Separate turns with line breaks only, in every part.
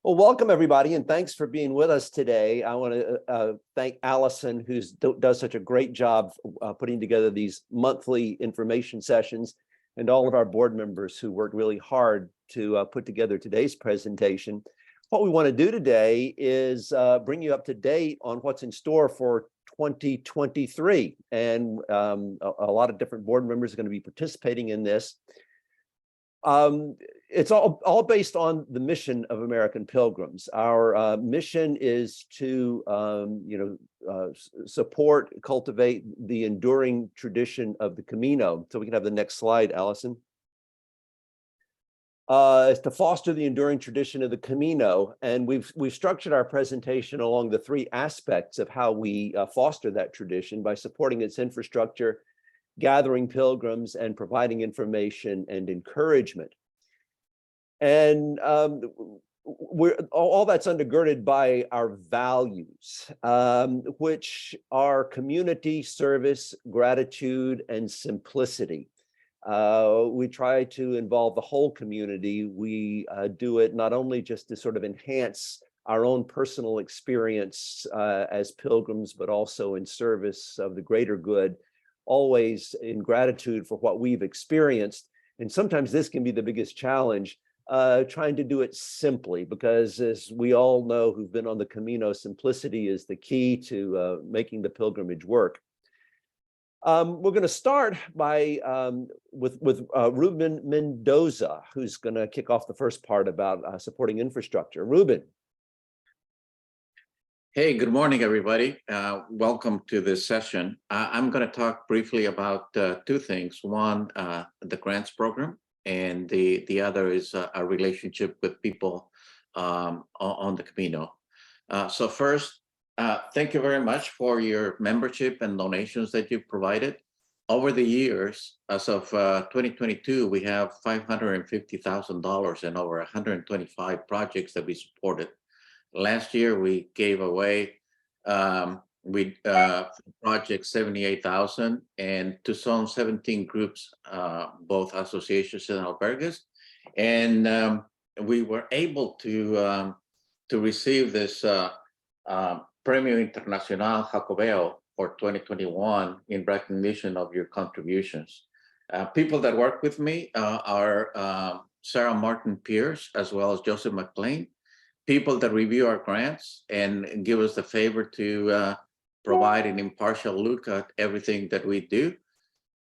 Well, welcome everybody, and thanks for being with us today. I want to thank Allison, who does such a great job putting together these monthly information sessions, and all of our board members who worked really hard to put together today's presentation. What we want to do today is bring you up to date on what's in store for 2023, and a lot of different board members are going to be participating in this. It's all based on the mission of American Pilgrims. Our mission is to, support, cultivate the enduring tradition of the Camino. So we can have the next slide, Allison. Is to foster the enduring tradition of the Camino, and we've structured our presentation along the three aspects of how we foster that tradition by supporting its infrastructure, gathering pilgrims, and providing information and encouragement. And all that's undergirded by our values, which are community, service, gratitude, and simplicity. We try to involve the whole community. We do it not only just to sort of enhance our own personal experience as pilgrims, but also in service of the greater good, always in gratitude for what we've experienced. And sometimes this can be the biggest challenge, trying to do it simply, because as we all know who've been on the Camino, simplicity is the key to making the pilgrimage work. We're going to start by with Ruben Mendoza, who's going to kick off the first part about supporting infrastructure. Ruben.
Hey, good morning, everybody. Welcome to this session. I'm going to talk briefly about two things. One, the grants program, and the other is a relationship with people on the Camino. So first, thank you very much for your membership and donations that you've provided. Over the years, as of 2022, we have $550,000 and over 125 projects that we supported. Last year, we gave away project 78,000 and to some 17 groups, both associations and albergues, and we were able to receive this Premio Internacional Jacobeo for 2021 in recognition of your contributions. People that work with me are Sarah Martin Pierce, as well as Joseph McLean. People that review our grants and give us the favor to provide an impartial look at everything that we do.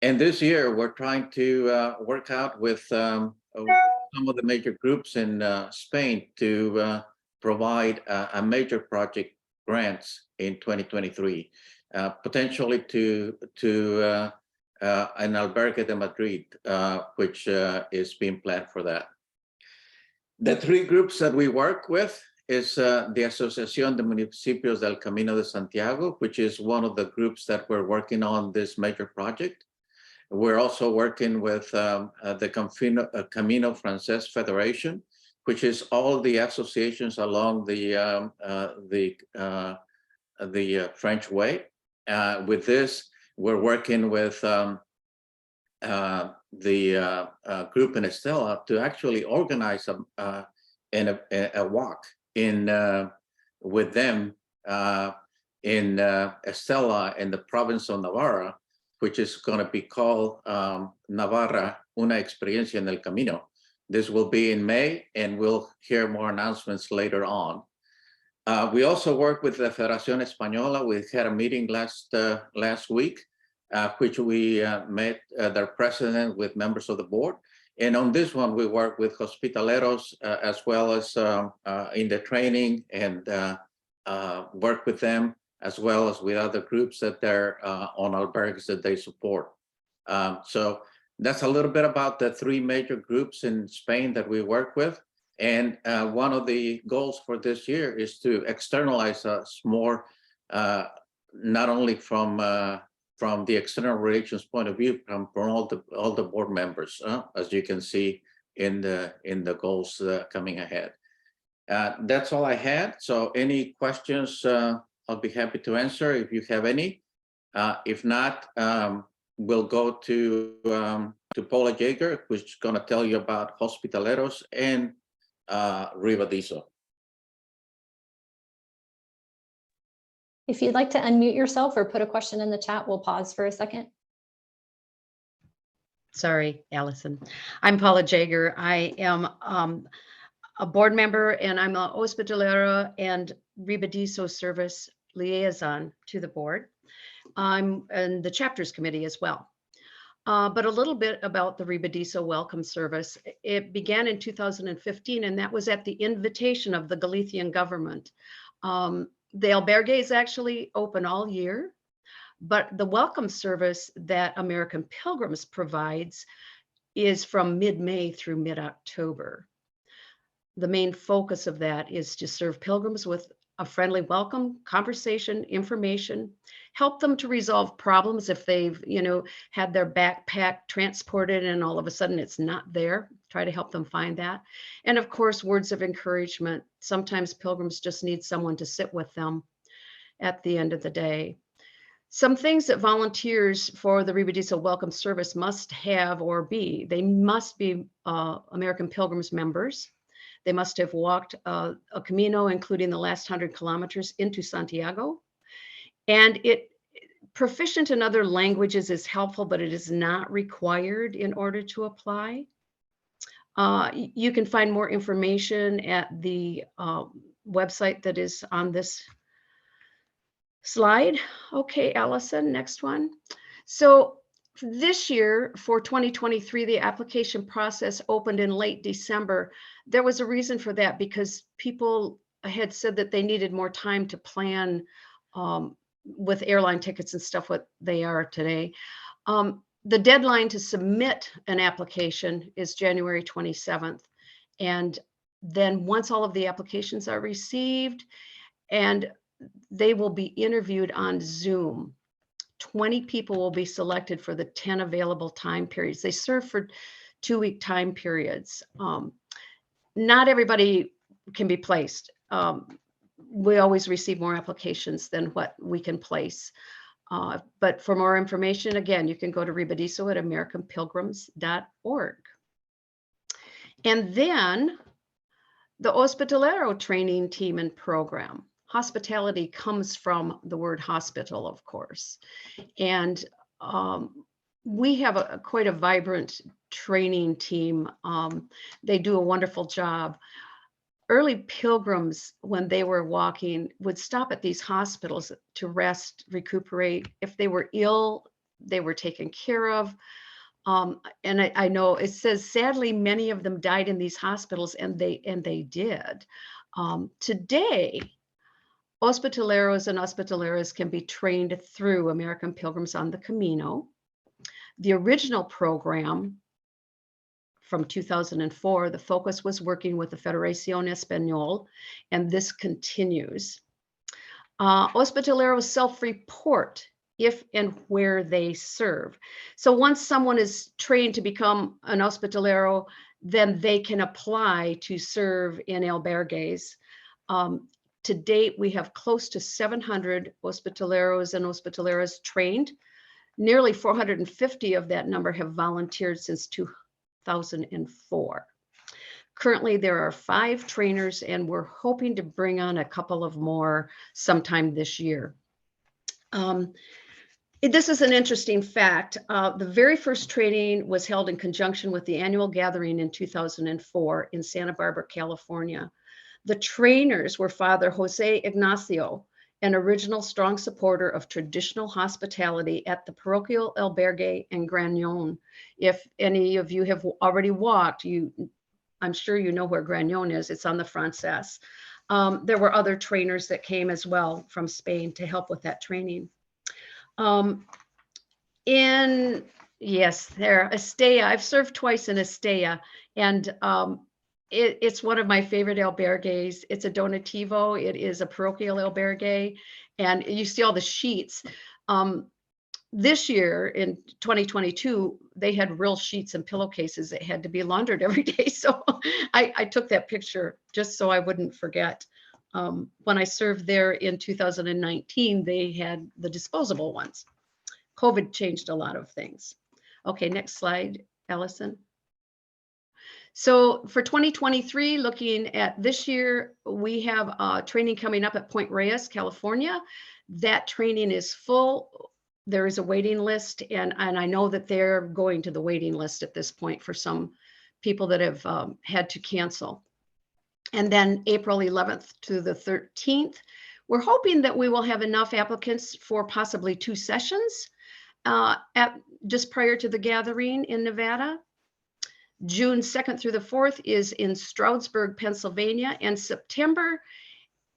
And this year, we're trying to work out with some of the major groups in Spain to provide a major project grants in 2023, potentially to an albergue de Madrid, which is being planned for that. The three groups that we work with is the Asociación de Municipios del Camino de Santiago, which is one of the groups that we're working on this major project. We're also working with the Camino Francés Federation, which is all the associations along the French Way. With this, we're working with the group in Estella to actually organize a walk with them in Estella in the province of Navarra, which is going to be called Navarra, una experiencia en el camino. This will be in May, and we'll hear more announcements later on. We also work with the Federación Española. We had a meeting last week, which we met their president with members of the board. And on this one, we work with Hospitaleros as well as in the training and work with them, as well as with other groups that they're on albergues that they support. So that's a little bit about the three major groups in Spain that we work with. And one of the goals for this year is to externalize us more, not only from the external relations point of view, from all the board members, as you can see in the goals coming ahead. That's all I had. So any questions, I'll be happy to answer if you have any. If not, we'll go to Paula Jaeger, who's going to tell you about Hospitaleros and Ribadiso.
If you'd like to unmute yourself or put a question in the chat, we'll pause for a second.
Sorry, Allison. I'm Paula Jager. I am a board member, and I'm a Hospitalero and Ribadiso service liaison to the board. I'm in the chapters committee as well. But a little bit about the Ribadiso welcome service. It began in 2015, and that was at the invitation of the Galician government. The albergue is actually open all year, but the welcome service that American Pilgrims provides is from mid-May through mid-October. The main focus of that is to serve pilgrims with a friendly welcome, conversation, information, help them to resolve problems if they've, had their backpack transported and all of a sudden it's not there. Try to help them find that. And of course, words of encouragement. Sometimes pilgrims just need someone to sit with them at the end of the day. Some things that volunteers for the Ribadiso Welcome Service must have or be, they must be American Pilgrims members. They must have walked a Camino, including the last 100 kilometers into Santiago. And proficient in other languages is helpful, but it is not required in order to apply. You can find more information at the website that is on this slide. Okay, Allison, next one. So this year for 2023, the application process opened in late December. There was a reason for that because people had said that they needed more time to plan with airline tickets and stuff, what they are today. The deadline to submit an application is January 27th. And then once all of the applications are received, and they will be interviewed on Zoom. 20 people will be selected for the 10 available time periods. They serve for 2-week time periods. Not everybody can be placed. We always receive more applications than what we can place. But for more information, again, you can go to Ribadiso at americanpilgrims.org. And then the Hospitalero training team and program. Hospitality comes from the word hospital, of course. And we have quite a vibrant training team. They do a wonderful job. Early pilgrims, when they were walking, would stop at these hospitals to rest, recuperate. If they were ill, they were taken care of. And I know it says, sadly, many of them died in these hospitals, and they did. Today, Hospitaleros and Hospitaleras can be trained through American Pilgrims on the Camino. The original program from 2004, the focus was working with the Federación Español, and this continues. Hospitaleros self-report if and where they serve. So once someone is trained to become an Hospitalero, then they can apply to serve in albergues. To date, we have close to 700 Hospitaleros and Hospitaleras trained. Nearly 450 of that number have volunteered since 2004. Currently, there are 5 trainers, and we're hoping to bring on a couple of more sometime this year. This is an interesting fact. The very first training was held in conjunction with the annual gathering in 2004 in Santa Barbara, California. The trainers were Father Jose Ignacio, an original strong supporter of traditional hospitality at the parochial albergue in Grañón. If any of you have already walked, I'm sure you know where Grañón is. It's on the Frances. There were other trainers that came as well from Spain to help with that training. Estella, I've served twice in Estella, and it's one of my favorite albergues. It's a donativo. It is a parochial albergue, and you see all the sheets. This year in 2022, they had real sheets and pillowcases that had to be laundered every day. So I took that picture just so I wouldn't forget. When I served there in 2019, they had the disposable ones. COVID changed a lot of things. Okay, next slide, Allison. So for 2023, looking at this year, we have training coming up at Point Reyes, California. That training is full. There is a waiting list, and I know that they're going to the waiting list at this point for some people that have had to cancel. And then April 11th to the 13th, we're hoping that we will have enough applicants for possibly 2 sessions just prior to the gathering in Nevada. June 2nd through the 4th is in Stroudsburg, Pennsylvania, and September,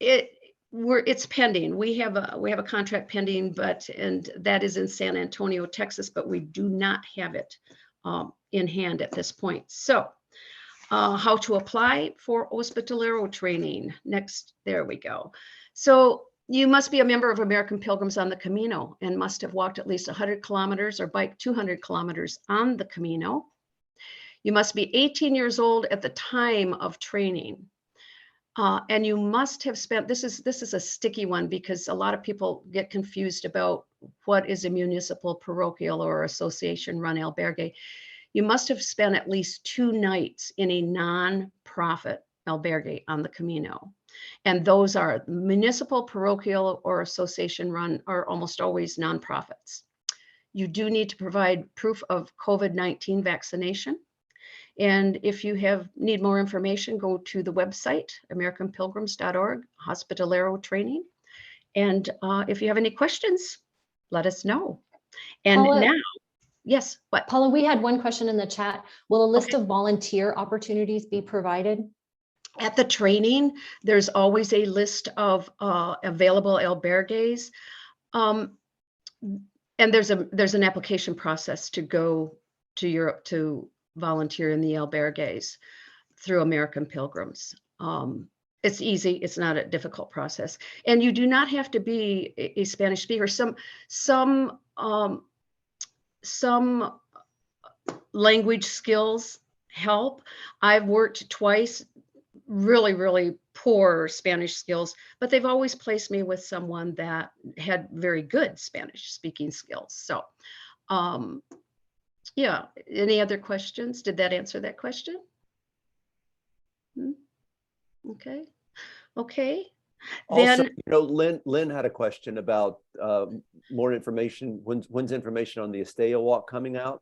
it's pending. We have a contract pending, and that is in San Antonio, Texas, but we do not have it in hand at this point. So how to apply for Hospitalero training. Next, there we go. So you must be a member of American Pilgrims on the Camino and must have walked at least 100 kilometers or biked 200 kilometers on the Camino. You must be 18 years old at the time of training. And you must have spent, this is a sticky one because a lot of people get confused about what is a municipal, parochial, or association run albergue. You must have spent at least 2 nights in a non-profit albergue on the Camino. And those are municipal, parochial, or association run are almost always nonprofits. You do need to provide proof of COVID-19 vaccination. And if you need more information, go to the website, americanpilgrims.org, Hospitalero training. And if you have any questions, let us know. And
Paula,
now, yes, what?
Paula, we had one question in the chat. Will a list of volunteer opportunities be provided?
At the training, there's always a list of available albergues. And there's an application process to go to Europe to volunteer in the albergues through American Pilgrims. It's easy. It's not a difficult process. And you do not have to be a Spanish speaker. Some language skills help. I've worked twice, really poor Spanish skills, but they've always placed me with someone that had very good Spanish speaking skills. So, yeah, any other questions? Did that answer that question? Okay.
Also,
Then,
Lynn had a question about more information. When's information on the Estella Walk coming out?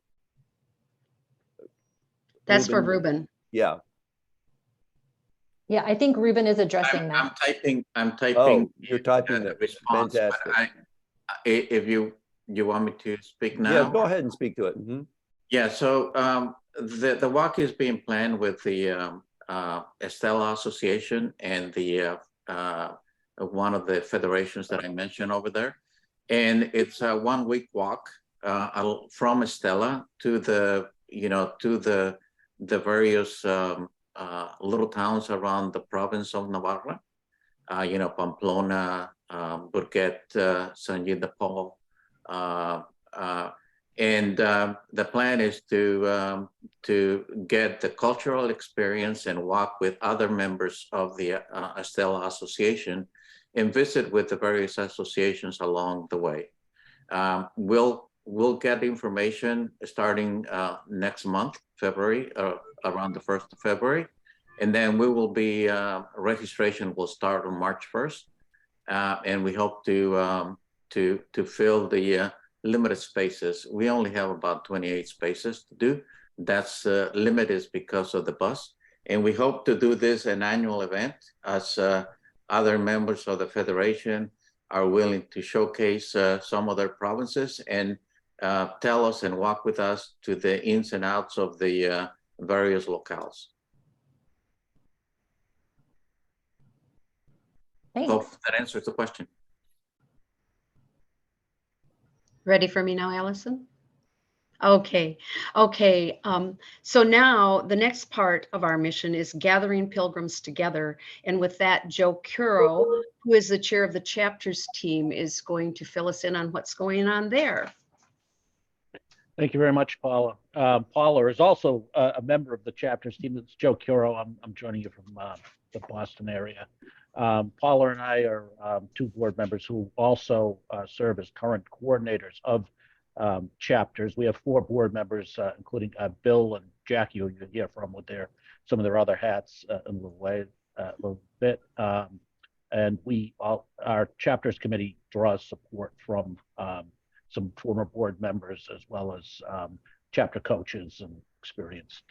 that's for Ruben.
Yeah.
Yeah, I think Ruben is addressing that.
I'm typing.
Oh, you're typing
the
that.
response.
Fantastic.
If you want me to speak now?
Yeah, go ahead and speak to it. Mm-hmm.
Yeah, so the walk is being planned with the Estella Association and the one of the federations that I mentioned over there, and it's a 1-week walk from Estella to the various little towns around the province of Navarra, Pamplona, Burquet, San Gilles de Paul. And the plan is to get the cultural experience and walk with other members of the Estella Association and visit with the various associations along the way. We'll get information starting next month, February, around the 1st of February. And then we will be, registration will start on March 1st. And we hope to fill the limited spaces. We only have about 28 spaces to do. That's limited because of the bus. And we hope to do this an annual event as other members of the Federation are willing to showcase some of their provinces and tell us and walk with us to the ins and outs of the various locales.
Thanks.
Hope that answers the question.
Ready for me now, Allison? Okay. So now the next part of our mission is gathering pilgrims together. And with that, Joe Curo, who is the chair of the chapters team, is going to fill us in on what's going on there.
Thank you very much, Paula. Paula is also a member of the chapters team. That's Joe Curo. I'm joining you from the Boston area. Paula and I are 2 board members who also serve as current coordinators of chapters. We have 4 board members, including Bill and Jackie, who you hear from with their some of their other hats in a little bit. And our chapters committee draws support from some former board members as well as chapter coaches and experienced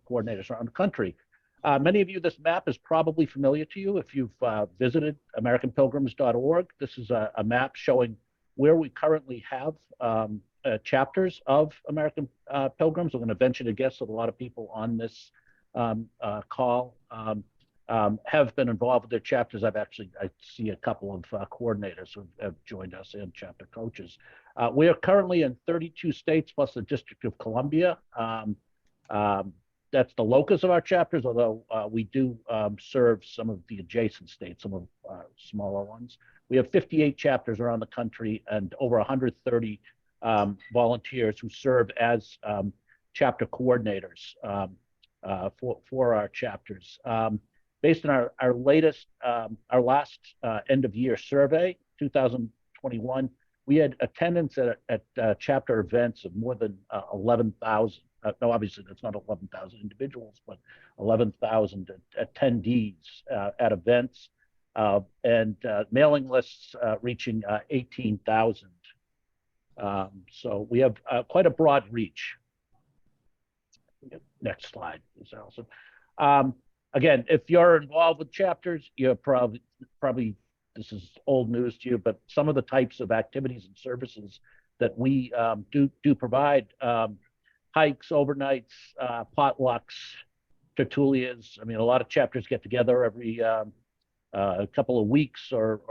coordinators around the country. Many of you, this map is probably familiar to you if you've visited AmericanPilgrims.org. This is a map showing where we currently have chapters of American Pilgrims. I'm going to venture to guess that a lot of people on this call have been involved with their chapters. I see a couple of coordinators who have joined us and chapter coaches. We are currently in 32 states plus the District of Columbia. That's the locus of our chapters, although we do serve some of the adjacent states, some of smaller ones. We have 58 chapters around the country and over 130 volunteers who serve as chapter coordinators for our chapters. Based on our last end of year survey, 2021, we had attendance at chapter events of more than 11,000. No, obviously that's not 11,000 individuals, but 11,000 attendees at events, and mailing lists reaching 18,000. So we have quite a broad reach. Next slide, please, Allison. Again, if you're involved with chapters, you're probably this is old news to you, but some of the types of activities and services that we do provide, hikes, overnights, potlucks, tertulias. I mean, a lot of chapters get together every a couple of weeks or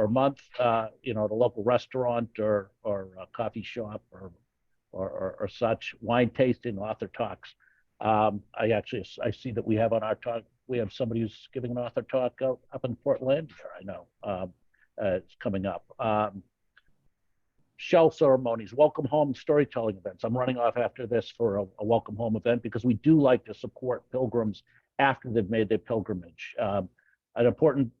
month, at a local restaurant or a coffee shop or such. Wine tasting, author talks. I see that we have on our talk, we have somebody who's giving an author talk up in Portland here, I know. It's coming up. Shell ceremonies, welcome home storytelling events. I'm running off after this for a welcome home event because we do like to support pilgrims after they've made their pilgrimage. An important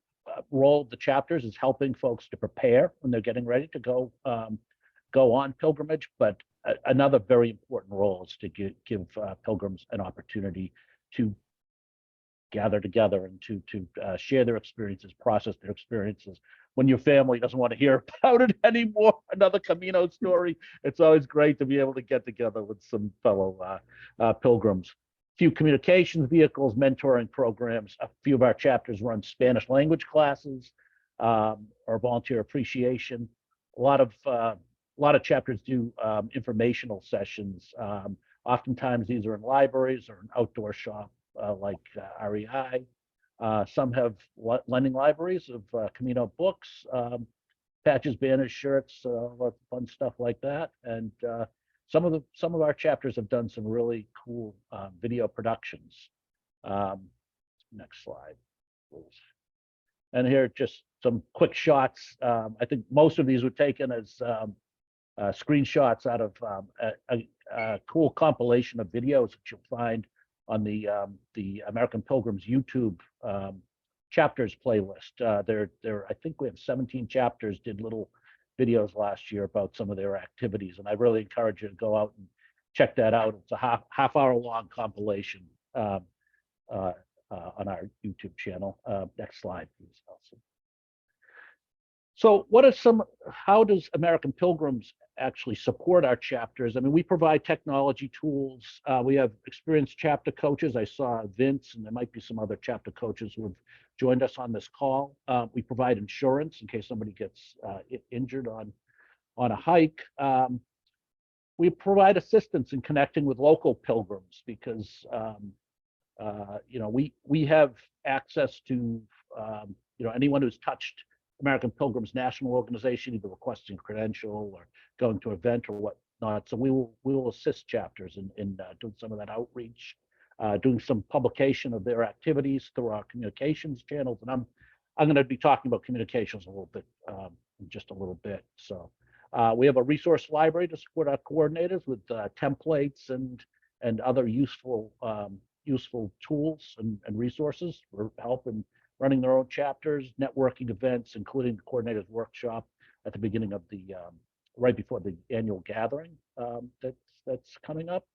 role of the chapters is helping folks to prepare when they're getting ready to go on pilgrimage, but another very important role is to give pilgrims an opportunity to gather together and to share their experiences, process their experiences. When your family doesn't want to hear about it anymore, another Camino story, it's always great to be able to get together with some fellow pilgrims. Few communications vehicles, mentoring programs. A few of our chapters run Spanish language classes or volunteer appreciation. A lot of chapters do informational sessions. Oftentimes these are in libraries or an outdoor shop like REI. Some have lending libraries of Camino books, patches, banners, shirts, fun stuff like that. And some of our chapters have done some really cool video productions. Next slide, please. And here just some quick shots. I think most of these were taken as screenshots out of a cool compilation of videos that you'll find on the American Pilgrims YouTube chapters playlist. I think we have 17 chapters did little videos last year about some of their activities, and I really encourage you to go out and check that out. It's a half hour long compilation on our YouTube channel. Next slide, please, Elsie. So how does American Pilgrims actually support our chapters? I mean, we provide technology tools. We have experienced chapter coaches. I saw Vince, and there might be some other chapter coaches who have joined us on this call. We provide insurance in case somebody gets injured on a hike. We provide assistance in connecting with local pilgrims because we have access to anyone who's touched American Pilgrims National Organization, either requesting a credential or going to an event or whatnot. So we will assist chapters in doing some of that outreach, doing some publication of their activities through our communications channels. And I'm going to be talking about communications a little bit in just a little bit. So we have a resource library to support our coordinators with templates and other useful tools and resources for help in running their own chapters, networking events, including the coordinators workshop at the beginning of right before the annual gathering that's coming up.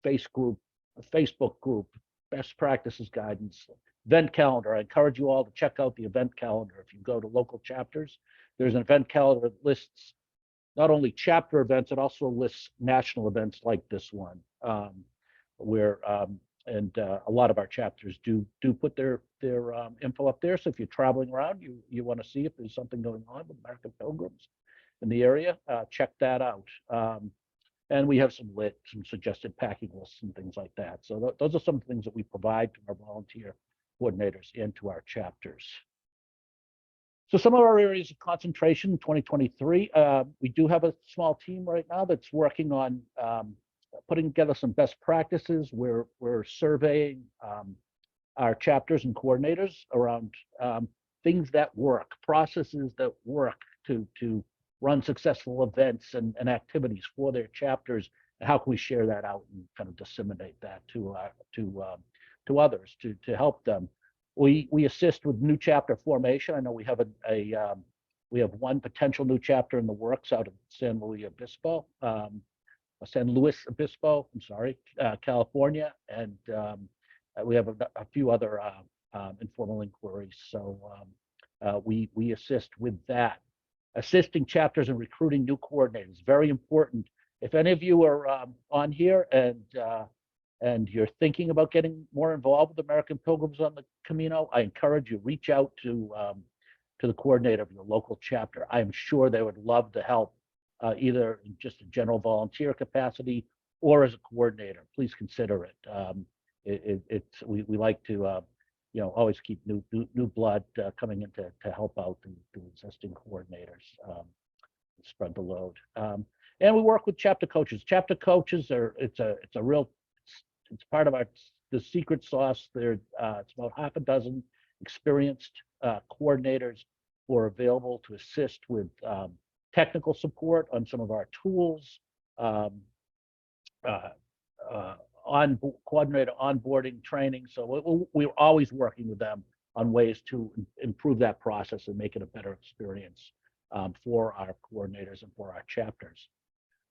Base group a Facebook group, best practices guidance, event calendar. I encourage you all to check out the event calendar. If you go to local chapters, there's an event calendar that lists not only chapter events, it also lists national events like this one, where a lot of our chapters do put their info up there. So if you're traveling around, you want to see if there's something going on with American Pilgrims in the area, check that out. And we have some suggested packing lists and things like that. So those are some things that we provide to our volunteer coordinators and to our chapters. So some of our areas of concentration in 2023, we do have a small team right now that's working on putting together some best practices. We're surveying our chapters and coordinators around things that work, processes that work to run successful events and activities for their chapters, and how can we share that out and kind of disseminate that to others to help them. We assist with new chapter formation. I know we have we have one potential new chapter in the works out of San Luis Obispo, I'm sorry, California, and we have a few other informal inquiries. So we assist with that. Assisting chapters in recruiting new coordinators, very important. If any of you are on here and you're thinking about getting more involved with American Pilgrims on the Camino, I encourage you, reach out to the coordinator of your local chapter. I am sure they would love to help, either in just a general volunteer capacity or as a coordinator. Please consider it. We like to always keep new blood coming in to help out the existing coordinators, spread the load. And we work with chapter coaches. Chapter coaches it's part of the secret sauce. It's about half a dozen experienced coordinators who are available to assist with technical support on some of our tools, coordinator onboarding training. So we're always working with them on ways to improve that process and make it a better experience for our coordinators and for our chapters.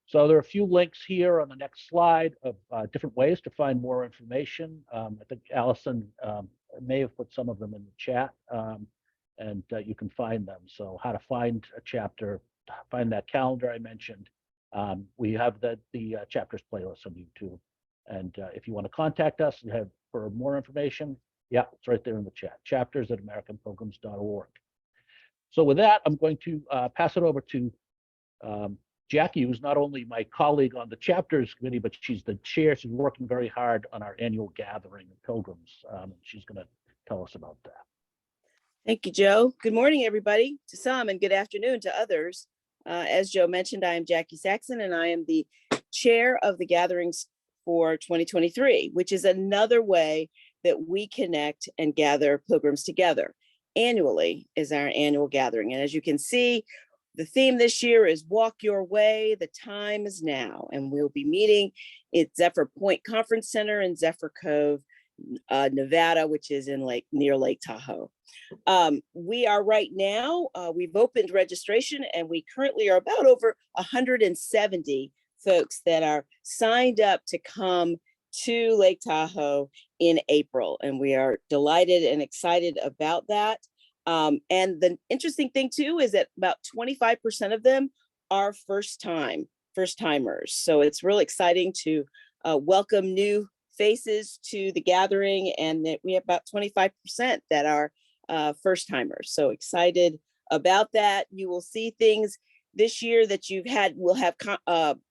So there are a few links here on the next slide of different ways to find more information. I think Allison may have put some of them in the chat, and you can find them. So how to find a chapter, find that calendar I mentioned. We have the chapters playlist on YouTube. And if you want to contact us and have for more information, yeah, it's right there in the chat, chapters@americanpilgrims.org. So with that, I'm going to pass it over to Jackie, who's not only my colleague on the chapters committee, but she's the chair. She's working very hard on our annual gathering of Pilgrims. She's going to tell us about that.
Thank you, Joe. Good morning, everybody, to some, and good afternoon to others. As Joe mentioned, I am Jackie Saxon, and I am the chair of the gatherings for 2023, which is another way that we connect and gather pilgrims together. Annually is our annual gathering. And as you can see, the theme this year is Walk Your Way, the time is now. And we'll be meeting at Zephyr Point Conference Center in Zephyr Cove, Nevada, which is near Lake Tahoe. We are right now, we've opened registration, and we currently are about over 170 folks that are signed up to come to Lake Tahoe in April. And we are delighted and excited about that. And the interesting thing too is that about 25% of them are first timers. So it's really exciting to welcome new faces to the gathering, and that we have about 25% that are first timers. So excited about that. You will see things this year that we'll have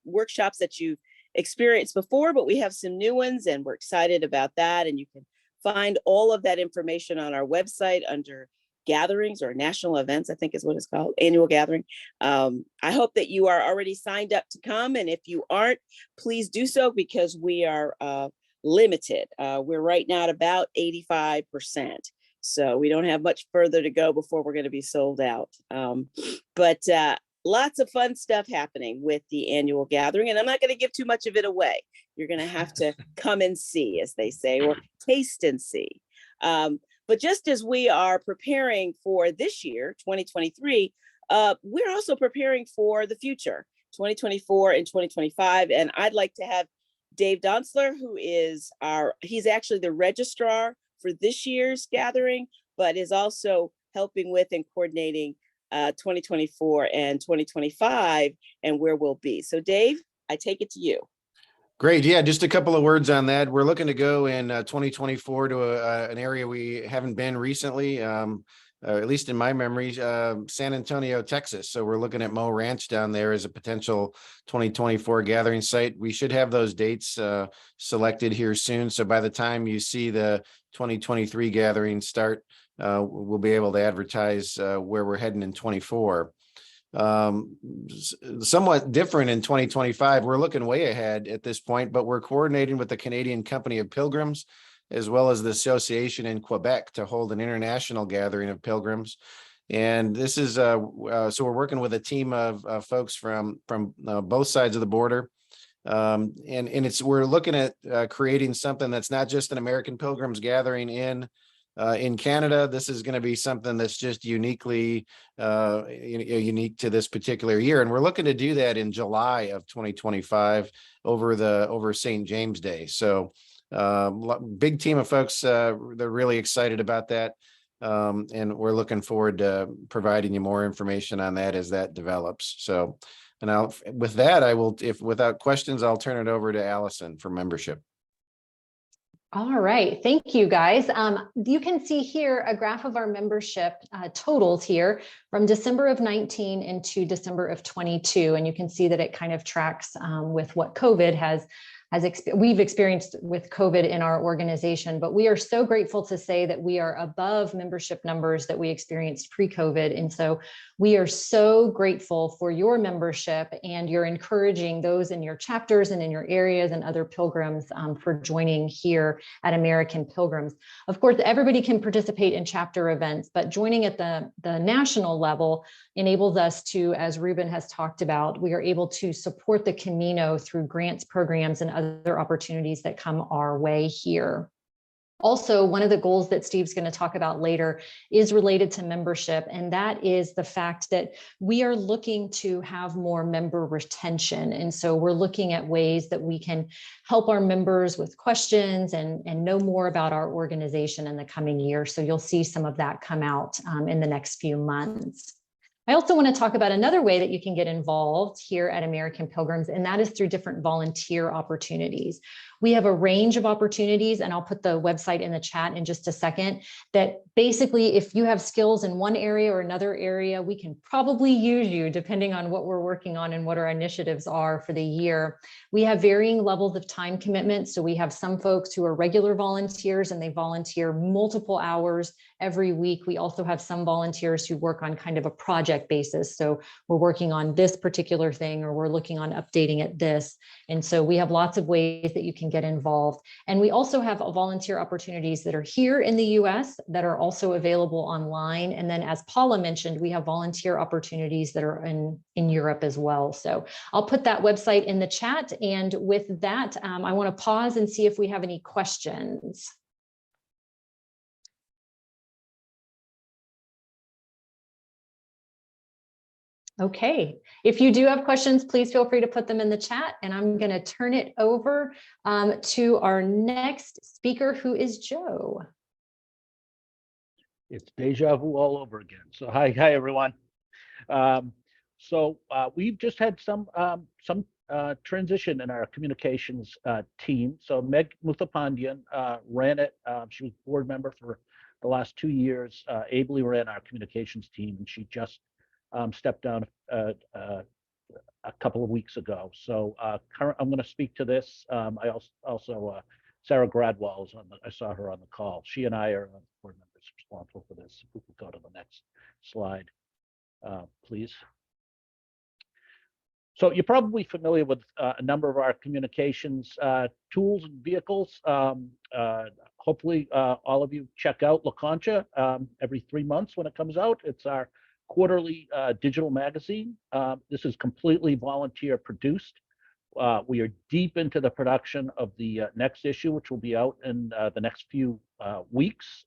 workshops that you've experienced before, but we have some new ones, and we're excited about that. And you can find all of that information on our website under gatherings, or national events, I think is what it's called, annual gathering. I hope that you are already signed up to come. And if you aren't, please do so, because we are limited. We're right now at about 85%. So we don't have much further to go before we're going to be sold out. But lots of fun stuff happening with the annual gathering. And I'm not going to give too much of it away. You're going to have to come and see, as they say, or taste and see. But just as we are preparing for this year, 2023, we're also preparing for the future, 2024 and 2025. And I'd like to have Dave Donsler, who is he's actually the registrar for this year's gathering, but is also helping with and coordinating 2024 and 2025 and where we'll be. So Dave, I take it to you.
Great. Yeah, just a couple of words on that. We're looking to go in 2024 to an area we haven't been recently, at least in my memory, San Antonio, Texas. So we're looking at Mo Ranch down there as a potential 2024 gathering site. We should have those dates selected here soon. So by the time you see the 2023 gathering start, we'll be able to advertise where we're heading in 24. Somewhat different in 2025. We're looking way ahead at this point, but we're coordinating with the Canadian Company of Pilgrims, as well as the association in Quebec, to hold an international gathering of pilgrims. And this is so we're working with a team of folks from both sides of the border. And we're looking at creating something that's not just an American Pilgrims gathering in Canada. This is going to be something that's just uniquely unique to this particular year, and we're looking to do that in July of 2025 over St. James Day. So big team of folks. They're really excited about that, and we're looking forward to providing you more information on that as that develops. So, and with that, I will, if without questions, I'll turn it over to Allison for membership.
All right, thank you guys. You can see here a graph of our membership totals here from December of 19 into December of 22. And you can see that it kind of tracks with what COVID we've experienced with COVID in our organization, but we are so grateful to say that we are above membership numbers that we experienced pre-COVID. And so we are so grateful for your membership, and you're encouraging those in your chapters and in your areas and other pilgrims for joining here at American Pilgrims. Of course, everybody can participate in chapter events, but joining at the national level enables us to, as Ruben has talked about, we are able to support the Camino through grants, programs, and other opportunities that come our way here. Also, one of the goals that Steve's going to talk about later is related to membership, and that is the fact that we are looking to have more member retention. And so we're looking at ways that we can help our members with questions and know more about our organization in the coming year. So you'll see some of that come out in the next few months. I also want to talk about another way that you can get involved here at American Pilgrims, and that is through different volunteer opportunities. We have a range of opportunities, and I'll put the website in the chat in just a second, that basically if you have skills in one area or another area, we can probably use you depending on what we're working on and what our initiatives are for the year. We have varying levels of time commitment. So we have some folks who are regular volunteers and they volunteer multiple hours every week. We also have some volunteers who work on kind of a project basis. So we're working on this particular thing, or we're looking on updating it this. And so we have lots of ways that you can get involved. And we also have volunteer opportunities that are here in the US that are also available online. And then, as Paula mentioned, we have volunteer opportunities that are in Europe as well. So I'll put that website in the chat. And with that, I want to pause and see if we have any questions. Okay, if you do have questions, please feel free to put them in the chat, and I'm going to turn it over to our next speaker, who is Joe.
It's deja vu all over again. So hi everyone. We've just had some transition in our communications team. So Meg Muthapandian ran it. She was board member for the last 2 years, ably ran our communications team, and she just stepped down a couple of weeks ago. So I'm going to speak to this. I also Sarah Gradwell is I saw her on the call. She and I are board members responsible for this. If we could go to the next slide, please. So you're probably familiar with a number of our communications tools and vehicles. Hopefully all of you check out La Concha every 3 months when it comes out. It's our quarterly digital magazine. This is completely volunteer produced. We are deep into the production of the next issue, which will be out in the next few weeks.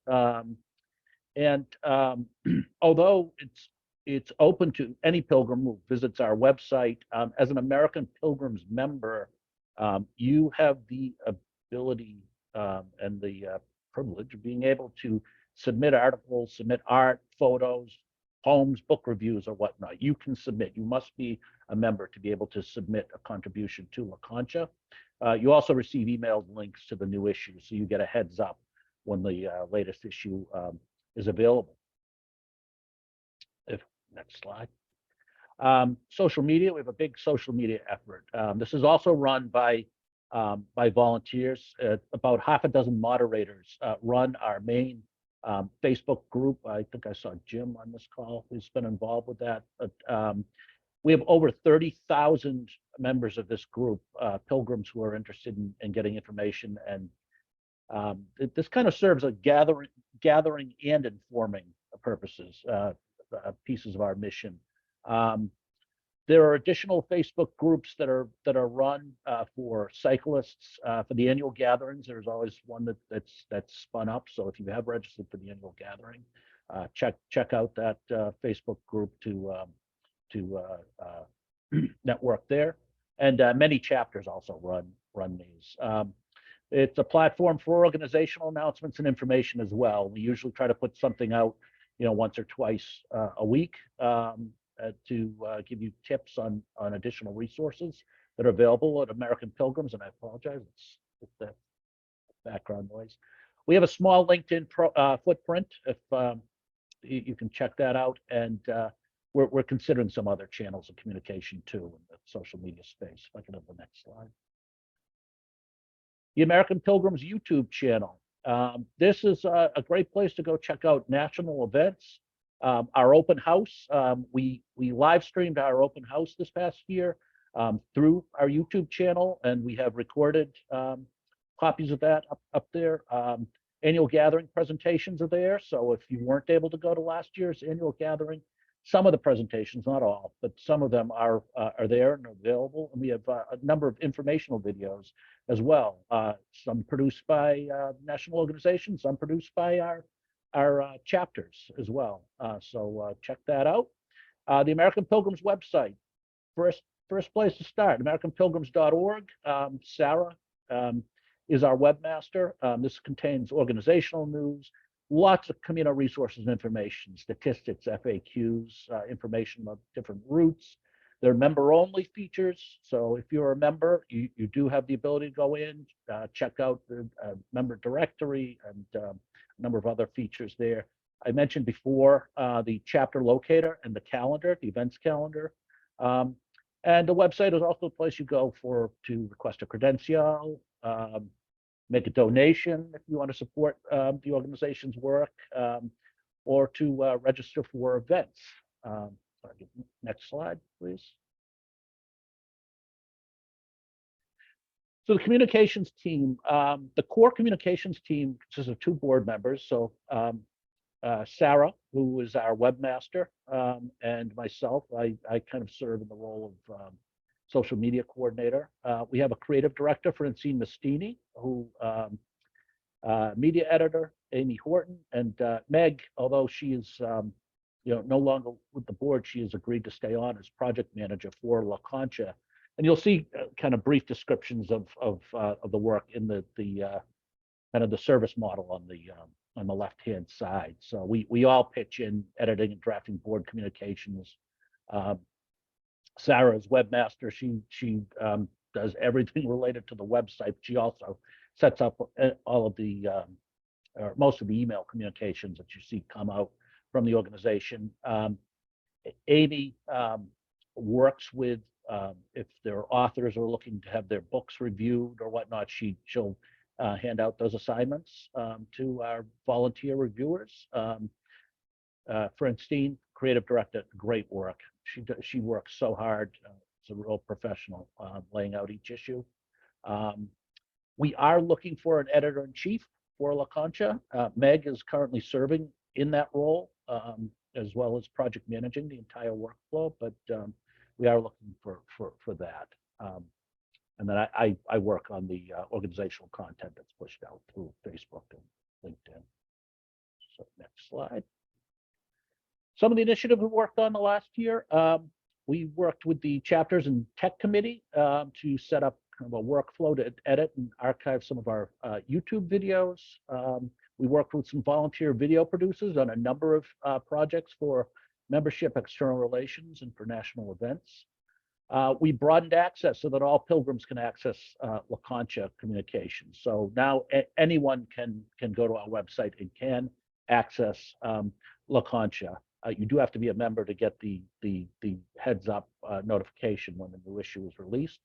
Although it's open to any pilgrim who visits our website, as an American Pilgrims member, You have the ability and the privilege of being able to submit articles, submit art, photos, poems, book reviews, or whatnot. You can submit. You must be a member to be able to submit a contribution to La Concha. You also receive emailed links to the new issue, so you get a heads up when the latest issue is available. Next slide. Social media, we have a big social media effort. This is also run by volunteers. About half a dozen moderators run our main Facebook group. I think I saw Jim on this call who's been involved with that. But we have over 30,000 members of this group, pilgrims who are interested in getting information. And this kind of serves a gathering and informing purposes, pieces of our mission. There are additional Facebook groups that are run for cyclists for the annual gatherings. There's always one that's spun up. So if you have registered for the annual gathering, check out that Facebook group to network there. And many chapters also run these. It's a platform for organizational announcements and information as well. We usually try to put something out, once or twice a week. To give you tips on additional resources that are available at American Pilgrims. And I apologize, it's the background noise. We have a small LinkedIn footprint, if you can check that out. And we're considering some other channels of communication too in the social media space. If I can have the next slide. The American Pilgrims YouTube channel. This is a great place to go check out national events. Our open house, we live streamed our open house this past year through our YouTube channel, and we have recorded copies of that up there. Annual gathering presentations are there, so if you weren't able to go to last year's annual gathering, some of the presentations, not all, but some of them are there and available. And we have a number of informational videos as well, some produced by national organizations, some produced by our chapters as well. So check that out. The American Pilgrims website, first place to start, americanpilgrims.org. Sarah is our webmaster. This contains organizational news, lots of Camino resources and information, statistics, FAQs, information about different routes. They're member-only features. So if you're a member, you do have the ability to go in, check out the member directory and a number of other features there. I mentioned before the chapter locator and the calendar, the events calendar. And the website is also a place you go to request a credential, make a donation if you want to support the organization's work, or to register for events. Next slide, please. So the communications team, the core communications team consists of 2 board members. So Sarah, who is our webmaster, and myself, I kind of serve in the role of social media coordinator. We have a creative director, Francine Mastini, who media editor, Amy Horton, and Meg, although she is no longer with the board, she has agreed to stay on as project manager for La Concha. And you'll see kind of brief descriptions of the work in the kind of the service model on the left-hand side. So we all pitch in editing and drafting board communications. Sarah is webmaster. She does everything related to the website. She also sets up all of the or most of the email communications that you see come out from the organization. Amy works with if their authors are looking to have their books reviewed or whatnot, she'll hand out those assignments to our volunteer reviewers. Francine, creative director, great work. She works so hard. It's a real professional laying out each issue. We are looking for an editor-in-chief for La Concha. Meg is currently serving in that role, as well as project managing the entire workflow, but we are looking for that. And then I work on the organizational content that's pushed out through Facebook and LinkedIn. So next slide. Some of the initiatives we worked on the last year, we worked with the chapters and tech committee to set up kind of a workflow to edit and archive some of our YouTube videos. We worked with some volunteer video producers on a number of projects for membership, external relations, and for national events. We broadened access so that all pilgrims can access La Concha communications. So now anyone can go to our website and can access La Concha. You do have to be a member to get the heads up notification when the new issue is released.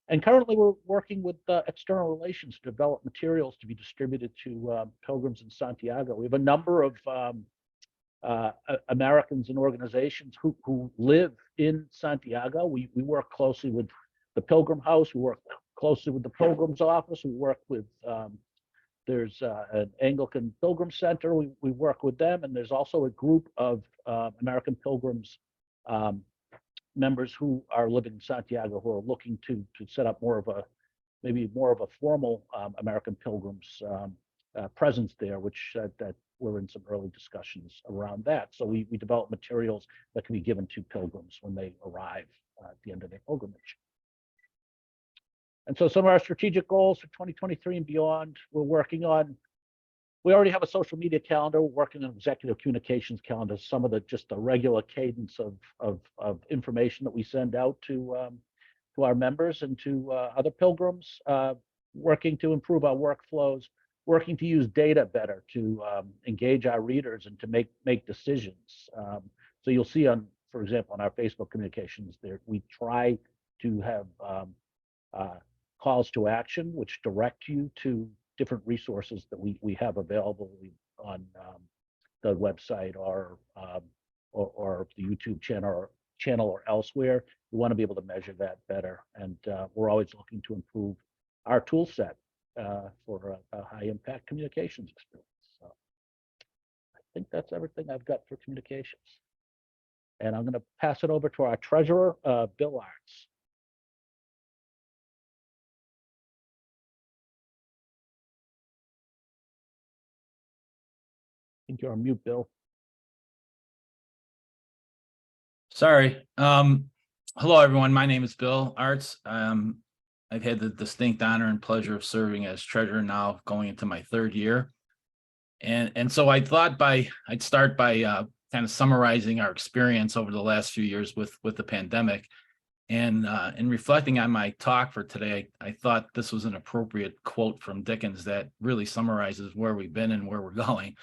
And currently we're working with external relations to develop materials to be distributed to pilgrims in Santiago. We have a number of Americans and organizations who live in Santiago. We work closely with the Pilgrim House. We work closely with the Pilgrims Office. We work with, there's an Anglican Pilgrim Center. We work with them. And there's also a group of American Pilgrims members who are living in Santiago who are looking to set up maybe more of a formal American Pilgrims presence there, which that we're in some early discussions around that. So we develop materials that can be given to pilgrims when they arrive at the end of their pilgrimage. And so some of our strategic goals for 2023 and beyond, we're working on. We already have a social media calendar. We're working on executive communications calendar. Some of just the regular cadence of information that we send out to our members and to other pilgrims. Working to improve our workflows. Working to use data better to engage our readers and to make decisions. So you'll see for example, on our Facebook communications there, we try to have calls to action, which direct you to different resources that we have available on the website or the YouTube channel or elsewhere. We want to be able to measure that better, and we're always looking to improve our tool set for a high impact communications experience. So I think that's everything I've got for communications. And I'm going to pass it over to our treasurer, Bill Arts. I think you're on mute, Bill.
Sorry. Hello, everyone. My name is Bill Arts. I've had the distinct honor and pleasure of serving as treasurer now going into my third year. And so I thought I'd start by kind of summarizing our experience over the last few years with the pandemic. And in reflecting on my talk for today, I thought this was an appropriate quote from Dickens that really summarizes where we've been and where we're going.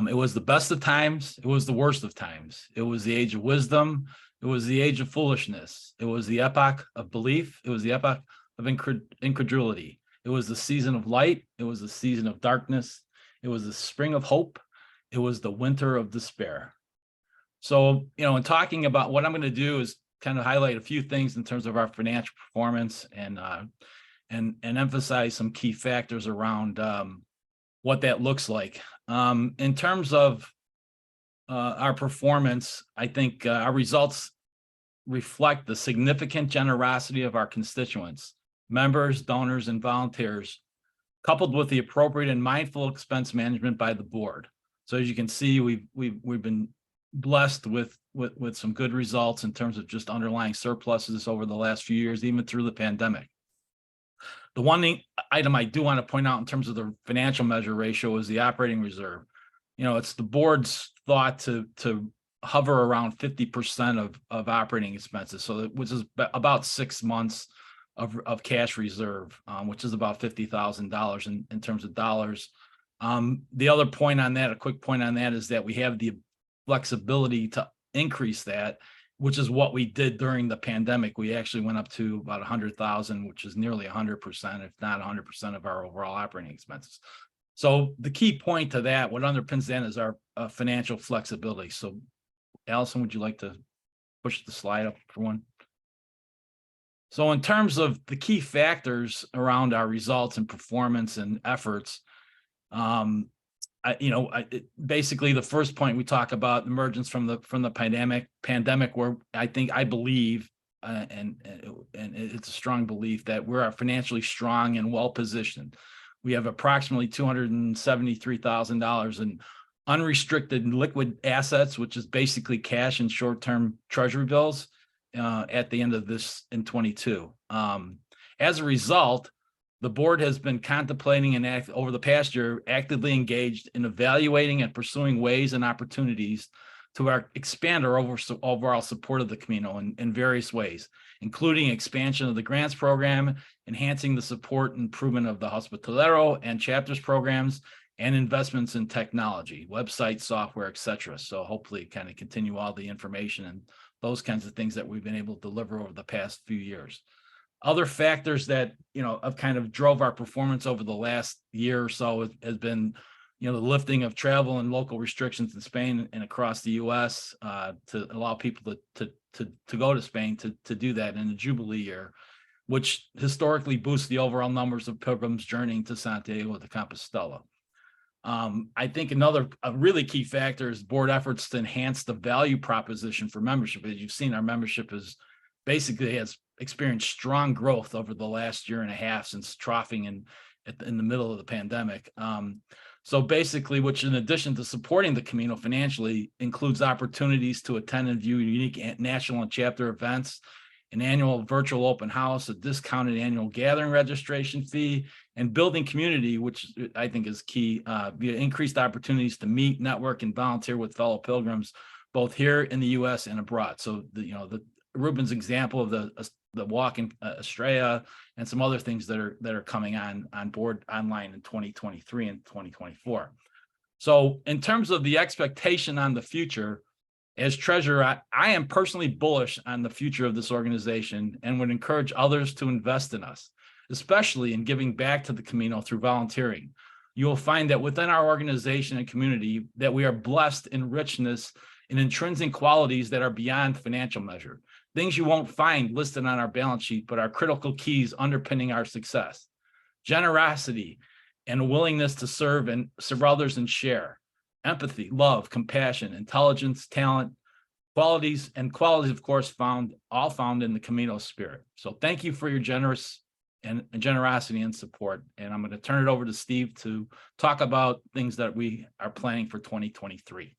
It was the best of times. It was the worst of times. It was the age of wisdom. It was the age of foolishness. It was the epoch of belief. It was the epoch of incredulity. It was the season of light. It was the season of darkness. It was the spring of hope. It was the winter of despair. So, in talking about what I'm going to do is kind of highlight a few things in terms of our financial performance and emphasize some key factors around what that looks like. In terms of our performance, I think our results reflect the significant generosity of our constituents, members, donors, and volunteers, coupled with the appropriate and mindful expense management by the board. So as you can see, we've been blessed with some good results in terms of just underlying surpluses over the last few years, even through the pandemic. The one item I do want to point out in terms of the financial measure ratio is the operating reserve. It's the board's thought to hover around 50% of operating expenses, so which is about 6 months of cash reserve, which is about $50,000 in terms of dollars. The other point on that, a quick point on that, is that we have the flexibility to increase that, which is what we did during the pandemic. We actually went up to about 100,000, which is nearly 100%, if not 100% of our overall operating expenses. So the key point to that, what underpins that, is our financial flexibility. So Allison, would you like to push the slide up for one? So in terms of the key factors around our results and performance and efforts, basically the first point we talk about emergence from the pandemic, where I believe, and it's a strong belief, that we're financially strong and well positioned. We have approximately $273,000 in unrestricted liquid assets, which is basically cash and short-term treasury bills at the end of this in 22. As a result, the board has been contemplating and over the past year, actively engaged in evaluating and pursuing ways and opportunities to expand our overall support of the Camino in various ways, including expansion of the grants program, enhancing the support and improvement of the Hospitalero and chapters programs, and investments in technology, website, software, etc. So hopefully kind of continue all the information and those kinds of things that we've been able to deliver over the past few years. Other factors that, have kind of drove our performance over the last year or so has been, the lifting of travel and local restrictions in Spain and across the U.S. To allow people to go to Spain to do that in the Jubilee year, which historically boosts the overall numbers of pilgrims journeying to Santiago de Compostela. I think a really key factor is board efforts to enhance the value proposition for membership. As you've seen, our membership has experienced strong growth over the last year and a half since troughing in the middle of the pandemic. So basically, which in addition to supporting the Camino financially, includes opportunities to attend and view unique national and chapter events, an annual virtual open house, a discounted annual gathering registration fee, and building community, which I think is key, via increased opportunities to meet, network, and volunteer with fellow pilgrims, both here in the U.S. and abroad. So the Ruben's example of the walk in Estrella and some other things that are coming on board online in 2023 and 2024. So in terms of the expectation on the future, as treasurer, I am personally bullish on the future of this organization and would encourage others to invest in us, especially in giving back to the Camino through volunteering. You will find that within our organization and community that we are blessed in richness and intrinsic qualities that are beyond financial measure. Things you won't find listed on our balance sheet, but are critical keys underpinning our success. Generosity and a willingness to serve others and share. Empathy, love, compassion, intelligence, talent, qualities, of course, all found in the Camino spirit. So thank you for your generosity and support. And I'm going to turn it over to Steve to talk about things that we are planning for 2023.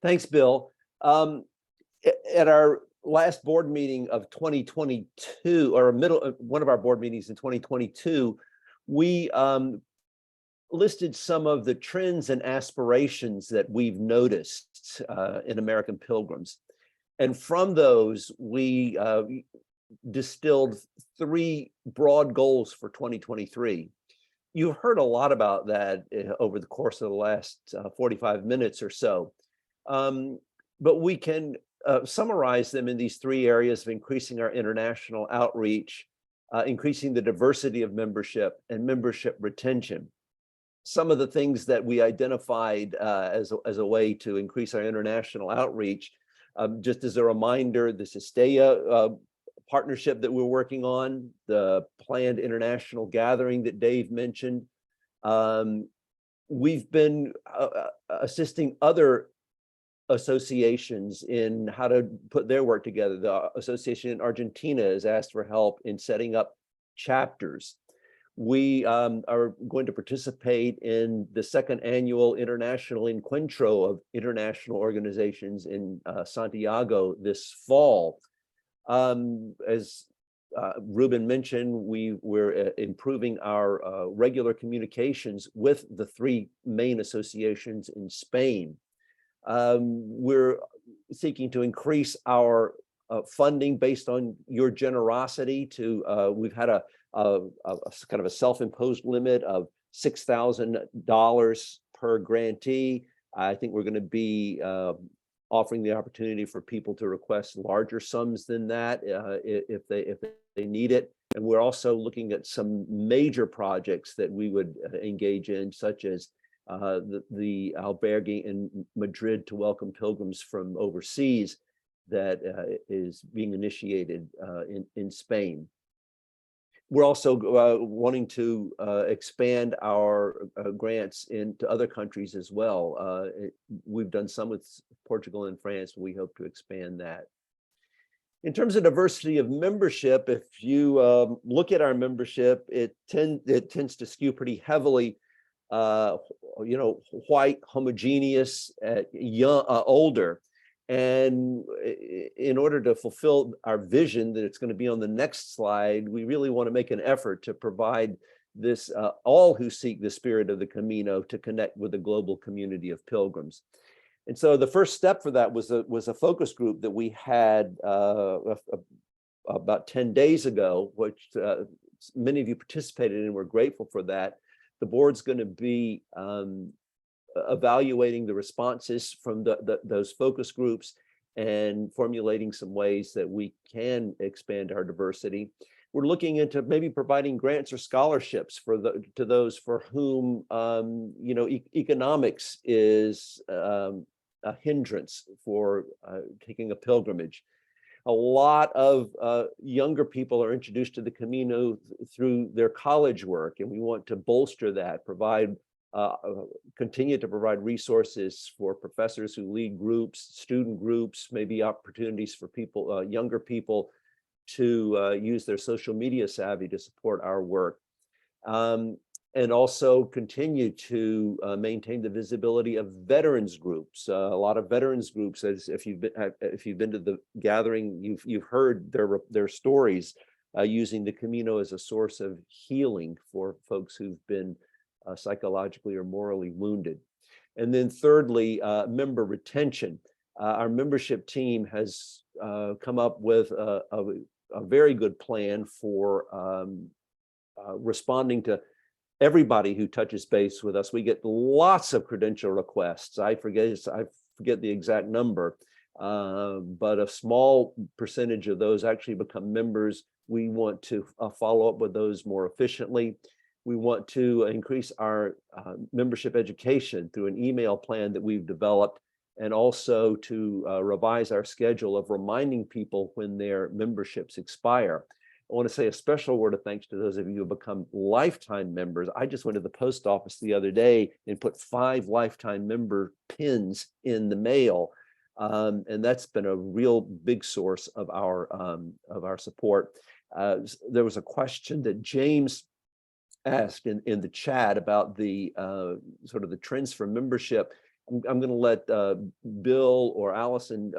Thanks, Bill. At our last board meeting of 2022, or one of our board meetings in 2022, we listed some of the trends and aspirations that we've noticed in American Pilgrims. And from those, we distilled 3 broad goals for 2023. You heard a lot about that over the course of the last 45 minutes or so. But we can summarize them in these 3 areas of increasing our international outreach, increasing the diversity of membership, and membership retention. Some of the things that we identified as a way to increase our international outreach, just as a reminder, the Sistea partnership that we're working on, the planned international gathering that Dave mentioned. We've been assisting other associations in how to put their work together. The association in Argentina has asked for help in setting up chapters. We are going to participate in the 2nd annual International Encuentro of international organizations in Santiago this fall. As Ruben mentioned, we're improving our regular communications with the 3 main associations in Spain. We're seeking to increase our funding based on your generosity. We've had a kind of a self-imposed limit of $6,000 per grantee. I think we're going to be offering the opportunity for people to request larger sums than that if they need it. And we're also looking at some major projects that we would engage in, such as the albergue in Madrid to welcome pilgrims from overseas that is being initiated in Spain. We're also wanting to expand our grants into other countries as well. We've done some with Portugal and France. We hope to expand that. In terms of diversity of membership, if you look at our membership, it tends to skew pretty heavily white, homogeneous, young, older. And in order to fulfill our vision that it's going to be on the next slide, we really want to make an effort to provide this, all who seek the spirit of the Camino to connect with the global community of pilgrims. And so the first step for that was a focus group that we had about 10 days ago, which many of you participated in, and we're grateful for that. The board's going to be evaluating the responses from those focus groups and formulating some ways that we can expand our diversity. We're looking into maybe providing grants or scholarships to those for whom economics is a hindrance for taking a pilgrimage. A lot of younger people are introduced to the Camino through their college work, and we want to bolster that, continue to provide resources for professors who lead groups, student groups, maybe opportunities for people, younger people, to use their social media savvy to support our work. And also continue to maintain the visibility of veterans groups. A lot of veterans groups, as if you've been to the gathering, you've heard their stories using the Camino as a source of healing for folks who've been psychologically or morally wounded. And then thirdly, member retention. Our membership team has come up with a very good plan for responding to everybody who touches base with us. We get lots of credential requests. I forget the exact number, but a small percentage of those actually become members. We want to follow up with those more efficiently. We want to increase our membership education through an email plan that we've developed, and also to revise our schedule of reminding people when their memberships expire. I want to say a special word of thanks to those of you who have become lifetime members. I just went to the post office the other day and put 5 lifetime member pins in the mail. And that's been a real big source of our support. There was a question that James asked in the chat about the sort of the trends for membership. I'm going to let Bill or Allison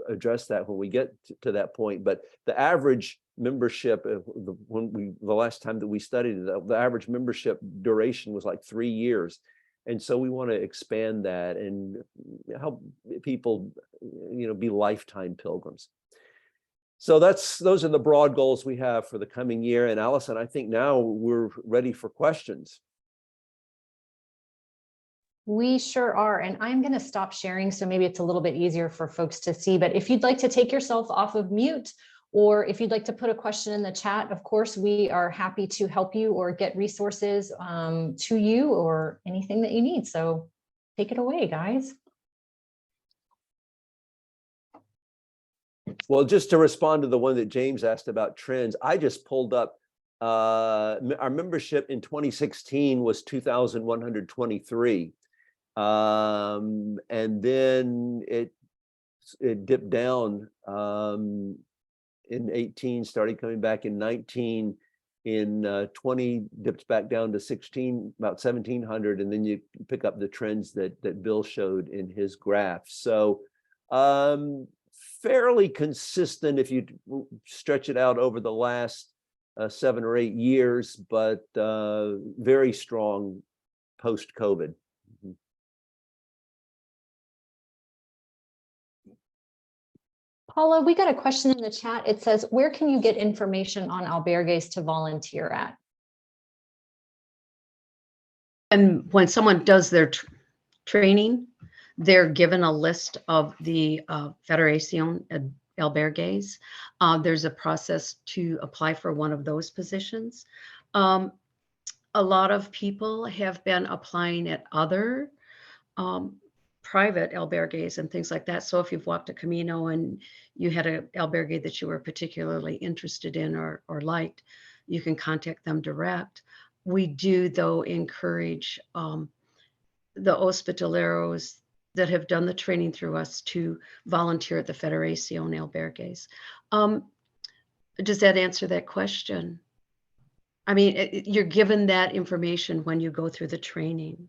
address that when we get to that point. But the average membership, the last time that we studied it, the average membership duration was like 3 years. And so we want to expand that and help people, be lifetime pilgrims. So those are the broad goals we have for the coming year. And Allison, I think now we're ready for questions.
We sure are. And I'm going to stop sharing, so maybe it's a little bit easier for folks to see. But if you'd like to take yourself off of mute, or if you'd like to put a question in the chat, of course, we are happy to help you or get resources to you or anything that you need. So take it away, guys.
Well, just to respond to the one that James asked about trends, I just pulled up our membership in 2016 was 2,123. And then it dipped down in 18, started coming back in 19, in 20 dipped back down to 16, about 1,700, and then you pick up the trends that Bill showed in his graph. So fairly consistent if you stretch it out over the last 7 or 8 years, but very strong post-COVID.
Paula, we got a question in the chat. It says, where can you get information on albergues to volunteer at?
And when someone does their training, they're given a list of the Federación Albergues. There's a process to apply for one of those positions. A lot of people have been applying at other private albergues and things like that. So if you've walked a Camino and you had an albergue that you were particularly interested in or liked, you can contact them direct. We do, though, encourage the Hospitaleros that have done the training through us to volunteer at the Federación Albergues. Does that answer that question? I mean, you're given that information when you go through the training.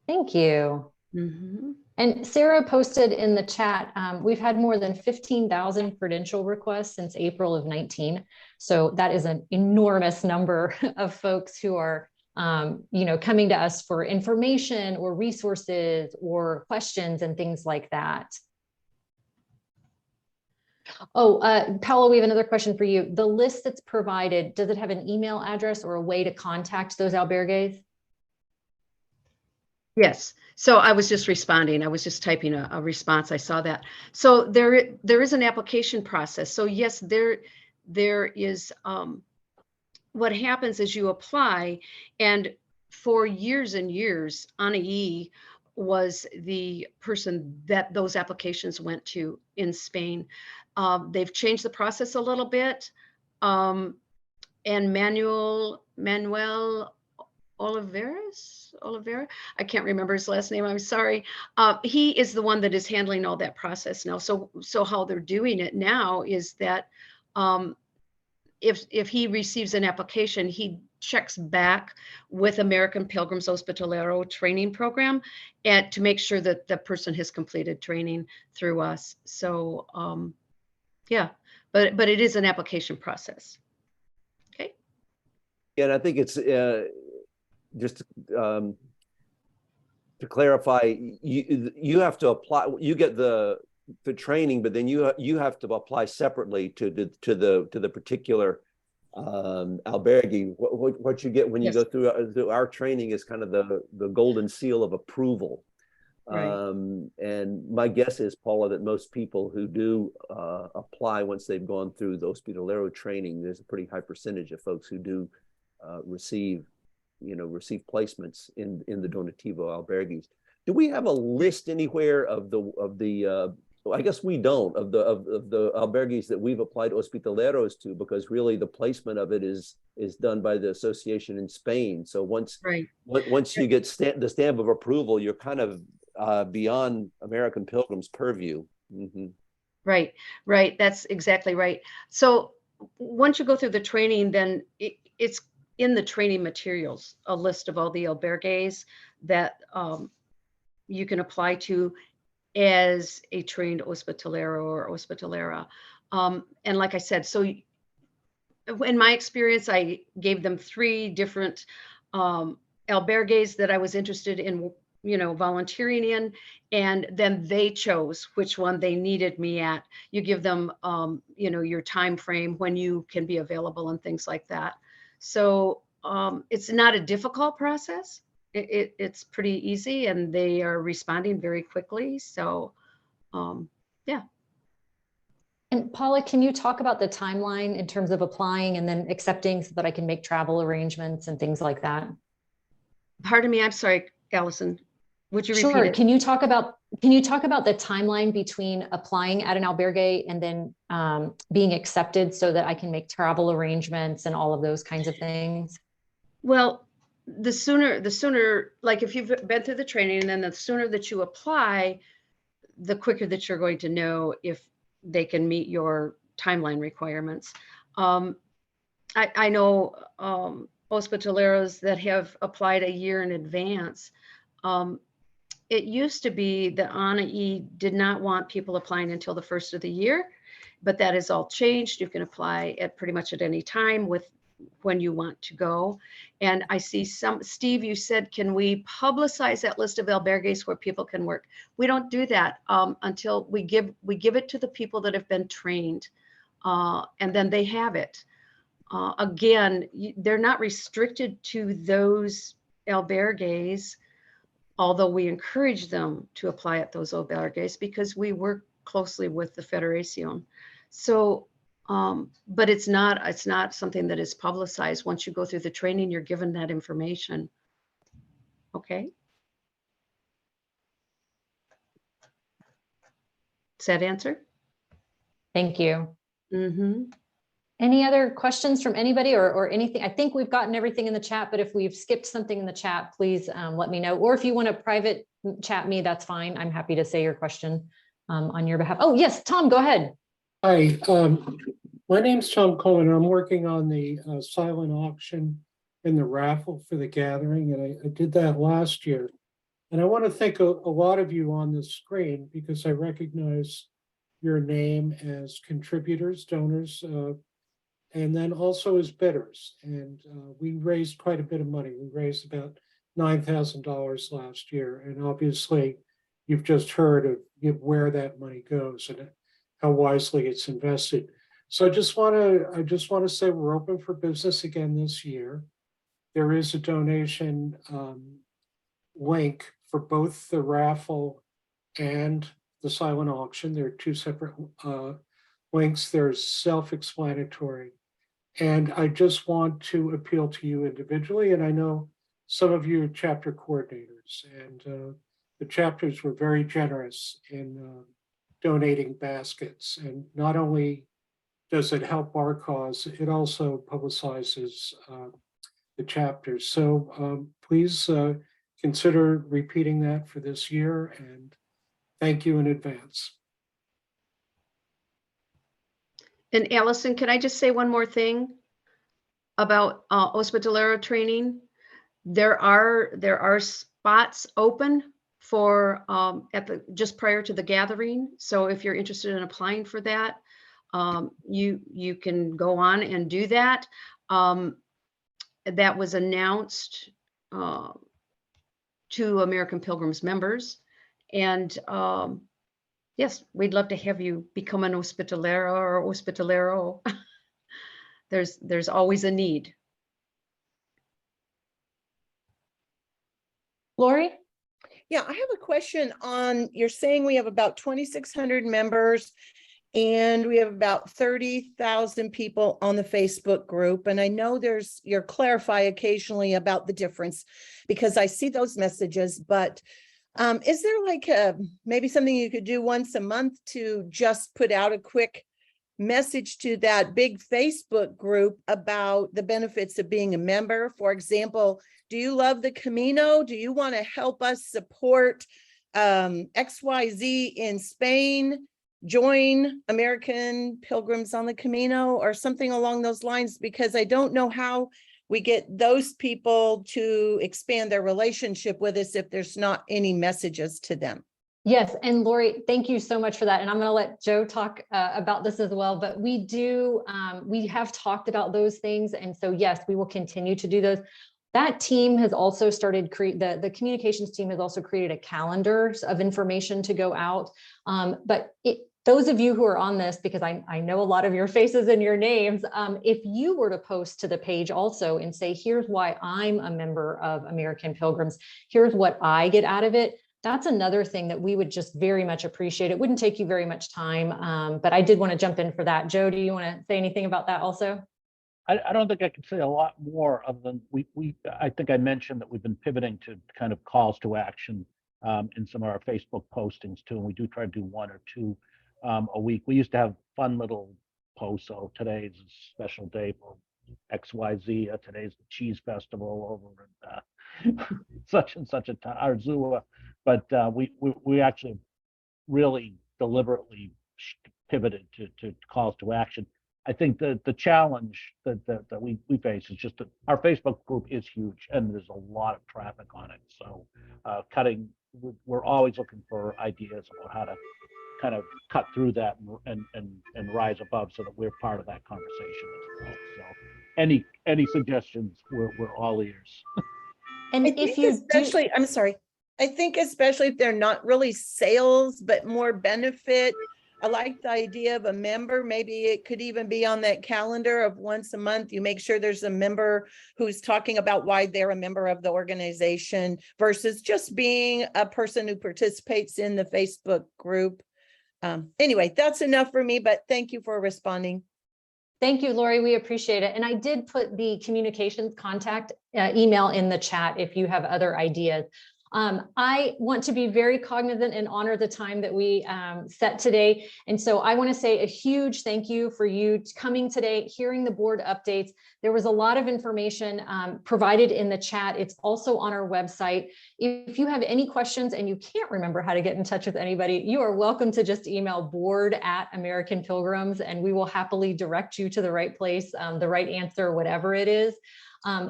Thank you.
Mhm.
And Sarah posted in the chat, we've had more than 15,000 credential requests since April of 19. So that is an enormous number of folks who are, coming to us for information or resources or questions and things like that. Oh, Paolo, we have another question for you. The list that's provided, does it have an email address or a way to contact those albergues?
Yes. So I was just responding. I was just typing a response. I saw that. So there is an application process. So yes, there is, what happens is you apply, and for years and years, Anna E was the person that those applications went to in Spain. They've changed the process a little bit. And Manuel Oliveira, I can't remember his last name, I'm sorry. He is the one that is handling all that process now. So how they're doing it now is that if he receives an application, he checks back with American Pilgrims Hospitalero training program, and to make sure that the person has completed training through us. So yeah, but it is an application process. Okay.
And I think it's just to clarify, you have to apply. You get the training, but then you have to apply separately to the particular albergue. What you get when you
Yes.
go through our training is kind of the golden seal of approval.
Right.
And my guess is, Paula, that most people who do apply once they've gone through the Hospitalero training, there's a pretty high percentage of folks who do receive placements in the Donativo albergues. Do we have a list anywhere of the I guess we don't, of the albergues that we've applied Hospitaleros to, because really the placement of it is done by the association in Spain. So once you get the stamp of approval, you're kind of beyond American Pilgrims' purview. Mm-hmm.
Right. That's exactly right. So once you go through the training, then it's in the training materials, a list of all the albergues that you can apply to as a trained hospitalero or hospitalera. And like I said, so in my experience, I gave them 3 different albergues that I was interested in, volunteering in, and then they chose which one they needed me at. You give them, your time frame when you can be available and things like that. So it's not a difficult process. It's pretty easy, and they are responding very quickly. So, yeah.
And Paula, can you talk about the timeline in terms of applying and then accepting so that I can make travel arrangements and things like that?
Pardon me, I'm sorry, Allison. Would you repeat
Sure.
it?
Can you talk about the timeline between applying at an albergue and then being accepted so that I can make travel arrangements and all of those kinds of things?
Well, the sooner, like if you've been through the training, and then the sooner that you apply, the quicker that you're going to know if they can meet your timeline requirements. I know hospitaleros that have applied a year in advance. It used to be that Anna E did not want people applying until the first of the year, but that has all changed. You can apply at pretty much at any time with when you want to go. And I see Steve, you said, can we publicize that list of albergues where people can work? We don't do that until we give it to the people that have been trained, and then they have it. Again, they're not restricted to those albergues, although we encourage them to apply at those albergues because we work closely with the Federación. So, but it's not something that is publicized. Once you go through the training, you're given that information. Okay. Does that answer?
Thank you.
Mm-hmm.
Any other questions from anybody or anything? I think we've gotten everything in the chat, but if we've skipped something in the chat, please let me know. Or if you want to private chat me, that's fine. I'm happy to say your question on your behalf. Oh, yes, Tom, go ahead.
Hi, my name's Tom Cohen. I'm working on the silent auction and the raffle for the gathering, and I did that last year. And I want to thank a lot of you on the screen because I recognize your name as contributors, donors, and then also as bidders. And we raised quite a bit of money. We raised about $9,000 last year. And obviously, you've just heard of where that money goes and how wisely it's invested. So I just want to say we're open for business again this year. There is a donation link for both the raffle and the silent auction. There are two separate links. They're self-explanatory. And I just want to appeal to you individually. And I know some of you are chapter coordinators, and the chapters were very generous in donating baskets. And not only does it help our cause, it also publicizes the chapters. So please consider repeating that for this year, and thank you in advance.
And Allison, can I just say one more thing about Hospitalero training? There are spots open for just prior to the gathering. So if you're interested in applying for that, you can go on and do that. That was announced to American Pilgrims members, and yes, we'd love to have you become an Hospitalero or Hospitalero. There's always a need.
Lori?
Yeah, I have a question on, you're saying we have about 2,600 members and we have about 30,000 people on the Facebook group. And I know you'll clarify occasionally about the difference because I see those messages, but is there like maybe something you could do once a month to just put out a quick message to that big Facebook group about the benefits of being a member? For example, do you love the Camino? Do you want to help us support XYZ in Spain? Join American Pilgrims on the Camino or something along those lines, because I don't know how we get those people to expand their relationship with us if there's not any messages to them.
Yes, and Lori, thank you so much for that. And I'm going to let Joe talk about this as well, but we have talked about those things. And so, yes, we will continue to do those. That team has also started, the communications team has also created a calendar of information to go out. But those of you who are on this, because I know a lot of your faces and your names, if you were to post to the page also and say, here's why I'm a member of American Pilgrims, here's what I get out of it, that's another thing that we would just very much appreciate. It wouldn't take you very much time, but I did want to jump in for that. Joe, do you want to say anything about that also?
I don't think I can say a lot more other than I think I mentioned that we've been pivoting to kind of calls to action in some of our Facebook postings too. And we do try to do one or two a week. We used to have fun little posts. So today's a special day for XYZ. Today's the cheese festival over in such and such a town, Arzua. But we actually really deliberately pivoted to calls to action. I think the challenge that we face is just that our Facebook group is huge and there's a lot of traffic on it. So we're always looking for ideas about how to kind of cut through that and rise above so that we're part of that conversation as well. So any suggestions, we're all ears.
And if you
especially, I'm sorry. I think especially if they're not really sales, but more benefit. I like the idea of a member. Maybe it could even be on that calendar of once a month. You make sure there's a member who's talking about why they're a member of the organization versus just being a person who participates in the Facebook group. Anyway, that's enough for me, but thank you for responding.
Thank you, Lori. We appreciate it. And I did put the communications contact email in the chat if you have other ideas. I want to be very cognizant and honor the time that we set today. And so I want to say a huge thank you for you coming today, hearing the board updates. There was a lot of information provided in the chat. It's also on our website. If you have any questions and you can't remember how to get in touch with anybody, you are welcome to just email board@American Pilgrims and we will happily direct you to the right place, the right answer, whatever it is.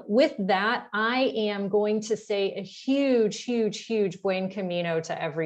With that, I am going to say a huge, huge, huge buen camino to everybody.